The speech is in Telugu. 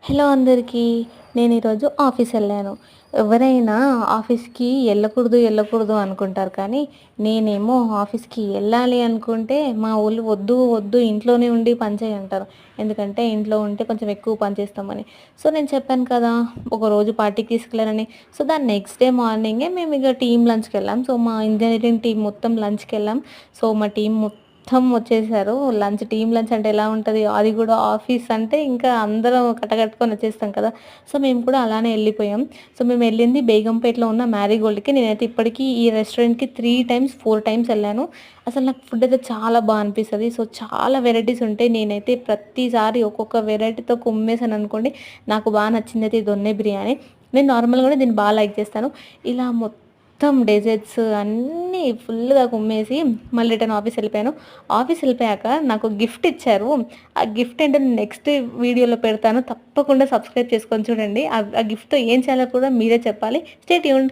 హలో అందరికీ. నేను ఈరోజు ఆఫీస్ వెళ్ళాను. ఎవరైనా ఆఫీస్‌కి ఎళ్ళకూడదు అనుకుంటారు. కానీ నేనేమో ఆఫీస్‌కి ఎళ్ళాలి అనుకుంటే మా వోళ్ళు వద్దు, వద్దు ఇంట్లోనే ఉండి పని చెయి అంటారు. ఎందుకంటే ఇంట్లో ఉంటే కొంచెం ఎక్కువ పని చేస్తామని. సో నేను చెప్పాను కదా! ఒకరోజు పార్టీకి తీసుకెళ్లారని. సో దాని నెక్స్ట్ డే మార్నింగే మేమిగ టీమ్ లంచ్‌కెళ్ళాం. సో మా ఇంజినీరింగ్ టీమ్ మొత్తం లంచ్‌కెళ్ళాం. సో మా టీమ్ మొత్తం వచ్చేసారు. టీమ్ లంచ్ అంటే ఎలా ఉంటది? అది గూడా ఆఫీస్ అంటే ఇంకా అందరం కట్టకట్టుకొని వచ్చేస్తాం కదా! సో మేము కూడా అలానే ఎళ్ళిపోయాం. సో మేమెళ్ళింది బేగంపేటలో ఉన్న మ్యారీగోల్డ్‌కి. నేనైతే ఇప్పటికి ఈ రెస్టారెంట్‌కి 3 టైమ్స్, 4 టైమ్స్ ఎళ్ళాను. అసలు నాకు ఫుడ్ అయితే చాలా అనిపిస్తది. సో చాలా వెరైటీస్ ఉంటాయి. నేనైతే ప్రతిసారి ఒక్కొక్క వెరైటీతో కుమ్మేసాననుకోండి. నాకు నచ్చిందయితే ఈ దొన్నె బిర్యానీ. నేను నార్మల్‌గానే దీన్ని లైక్ చేస్తాను. ఇలా మొత్తం డెజర్ట్స్ అన్నీ ఫుల్‌గా కుమ్మేసి మళ్ళీ రిటర్న్ ఆఫీస్ ఎళ్ళిపోయాను. ఆఫీస్ ఎళ్ళిపోయాక నాకు గిఫ్ట్ ఇచ్చారు. ఆ గిఫ్ట్ ఏంటో నేను నెక్స్ట్ వీడియోలో పెడతాను. తప్పకుండా సబ్స్క్రైబ్ చేసుకొని చూడండి. ఆ గిఫ్ట్‌తో ఏం చేయాలో కూడా మీరే చెప్పాలి. Stay tuned.